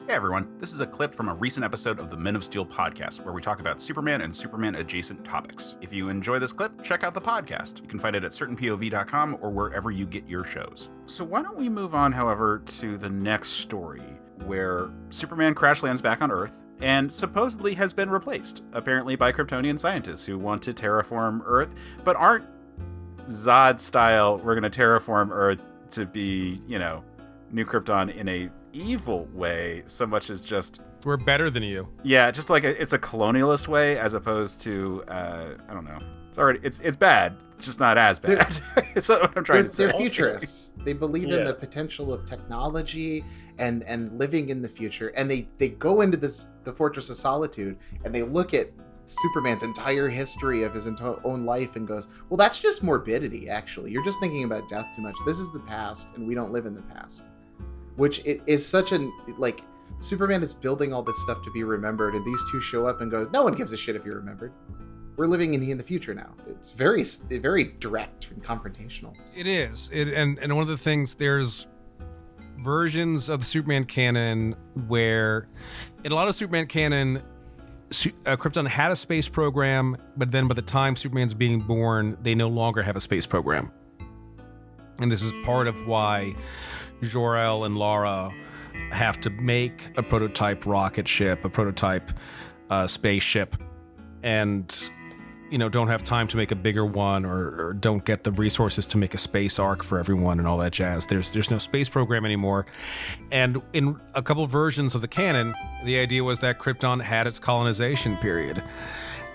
Hey everyone, this is a clip from a recent episode of the Men of Steel podcast where we talk about Superman and Superman adjacent topics. If you enjoy this clip, check out the podcast. You can find it at certainpov.com or wherever you get your shows. So why don't we move on, however, to the next story where Superman crash lands back on Earth and supposedly has been replaced, apparently by Kryptonian scientists who want to terraform Earth, but aren't Zod style, we're going to terraform Earth to be, New Krypton in a evil way, so much as just we're better than you. Yeah, just like it's a colonialist way as opposed to I don't know. It's bad. It's just not as bad. It's not what I'm trying to say. They're futurists. They believe in the potential of technology and living in the future. And they go into the Fortress of Solitude and they look at Superman's entire history of his own life and goes, well, that's just morbidity, actually. You're just thinking about death too much. This is the past, and we don't live in the past. Which is such Superman is building all this stuff to be remembered, and these two show up and go, no one gives a shit if you're remembered. We're living in the future now. It's very, very direct and confrontational. It is. And one of the things, there's versions of the Superman canon where, in a lot of Superman canon, Krypton had a space program, but then by the time Superman's being born, they no longer have a space program. And this is part of why Jor-El and Lara have to make a prototype rocket ship, a prototype spaceship, and don't have time to make a bigger one, or don't get the resources to make a space ark for everyone and all that jazz. There's no space program anymore. And in a couple versions of the canon, the idea was that Krypton had its colonization period,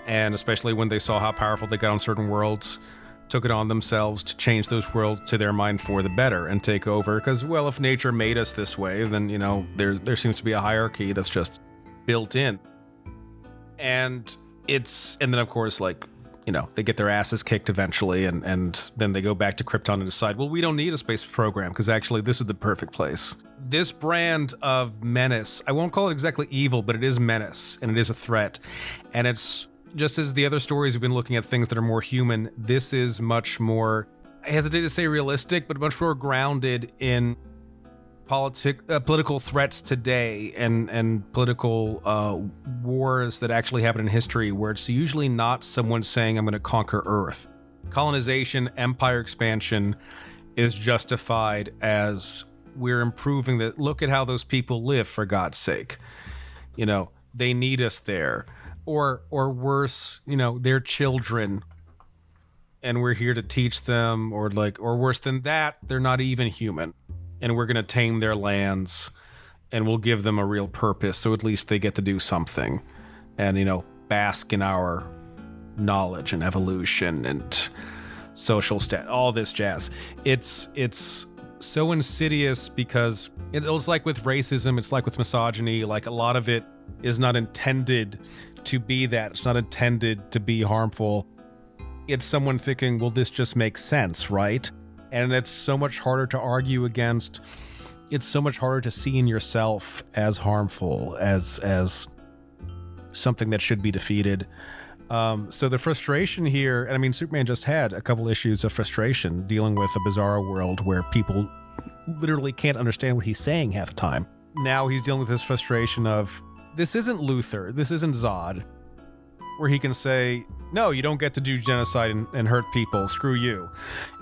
and especially when they saw how powerful they got on certain worlds, took it on themselves to change those worlds to their mind for the better and take over. Because, well, if nature made us this way, then, there seems to be a hierarchy that's just built in. And then, of course, they get their asses kicked eventually, and then they go back to Krypton and decide, well, we don't need a space program because actually this is the perfect place. This brand of menace, I won't call it exactly evil, but it is menace, and it is a threat. And it's just as the other stories we've been looking at things that are more human, this is much more, I hesitate to say realistic, but much more grounded in political threats today and political wars that actually happen in history, where it's usually not someone saying, I'm going to conquer Earth. Colonization, empire expansion is justified as we're improving that. Look at how those people live, for God's sake. They need us there. Or worse, they're children and we're here to teach them, or worse than that, they're not even human and we're going to tame their lands and we'll give them a real purpose, so at least they get to do something and, bask in our knowledge and evolution and social all this jazz. It's so insidious because it's like with racism, it's like with misogyny, a lot of it is not intended to be that. It's not intended to be harmful. It's someone thinking, well, this just makes sense, right? And it's so much harder to argue against. It's so much harder to see in yourself as harmful, as something that should be defeated. So the frustration here, and I mean, Superman just had a couple issues of frustration dealing with a bizarre world where people literally can't understand what he's saying half the time. Now he's dealing with this frustration of, this isn't Luthor, this isn't Zod, where he can say, no, you don't get to do genocide and hurt people, screw you.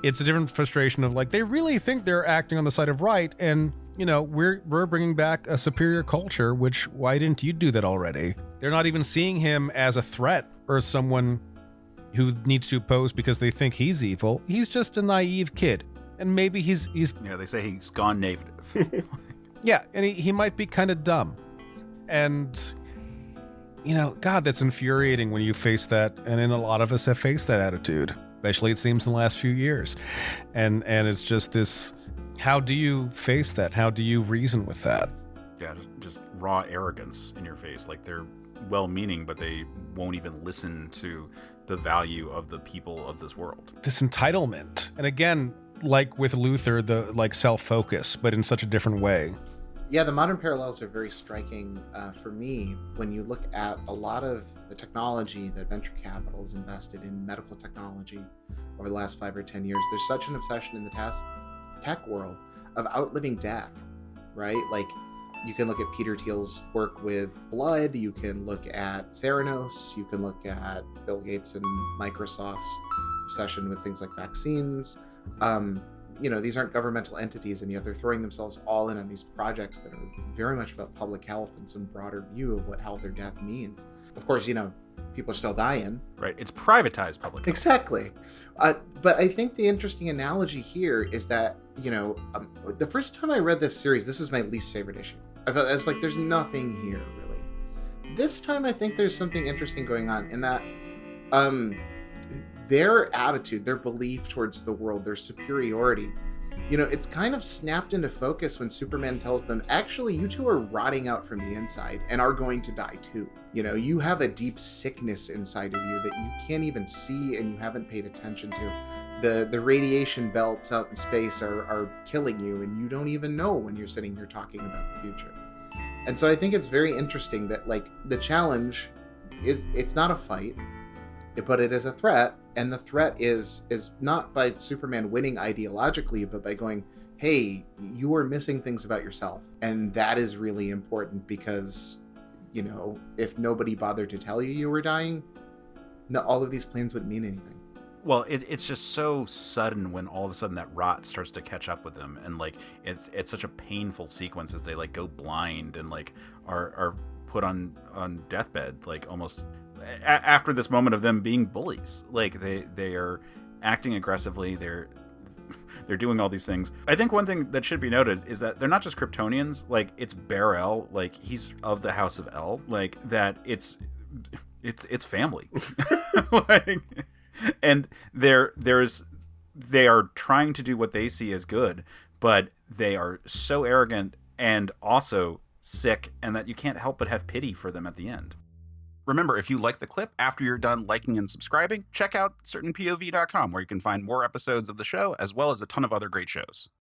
It's a different frustration of they really think they're acting on the side of right, and we're bringing back a superior culture, which, why didn't you do that already? They're not even seeing him as a threat or someone who needs to oppose because they think he's evil. He's just a naive kid, and maybe he's yeah, they say he's gone native. Yeah, and he might be kind of dumb. And, God, that's infuriating when you face that. And then a lot of us have faced that attitude, especially it seems in the last few years. And it's just this, how do you face that? How do you reason with that? Yeah, just raw arrogance in your face. They're well-meaning, but they won't even listen to the value of the people of this world. This entitlement. And again, like with Luthor, the self-focus, but in such a different way. Yeah, the modern parallels are very striking for me when you look at a lot of the technology that venture capital has invested in medical technology over the last 5 or 10 years. There's such an obsession in the tech world of outliving death, right? You can look at Peter Thiel's work with blood. You can look at Theranos. You can look at Bill Gates and Microsoft's obsession with things like vaccines. These aren't governmental entities, and yet they're throwing themselves all in on these projects that are very much about public health and some broader view of what health or death means. Of course, people are still dying. Right. It's privatized public health. Exactly. But I think the interesting analogy here is that, the first time I read this series, this is my least favorite issue. I felt it's like there's nothing here, really. This time I think there's something interesting going on in that their attitude, their belief towards the world, their superiority, it's kind of snapped into focus when Superman tells them, actually, you two are rotting out from the inside and are going to die too. You have a deep sickness inside of you that you can't even see and you haven't paid attention to. The radiation belts out in space are killing you, and you don't even know when you're sitting here talking about the future. And so I think it's very interesting that, the challenge is, it's not a fight, but it is a threat. And the threat is not by Superman winning ideologically, but by going, hey, you are missing things about yourself. And that is really important because, if nobody bothered to tell you were dying, all of these plans wouldn't mean anything. Well, it's just so sudden when all of a sudden that rot starts to catch up with them. And it's such a painful sequence as they go blind and are put on deathbed, almost after this moment of them being bullies. They are acting aggressively. They're doing all these things. I think one thing that should be noted is that they're not just Kryptonians. It's Bear-El. He's of the House of El. That it's family. And they are trying to do what they see as good, but they are so arrogant and also sick, and that you can't help but have pity for them at the end. Remember, if you like the clip, after you're done liking and subscribing, check out certainpov.com, where you can find more episodes of the show, as well as a ton of other great shows.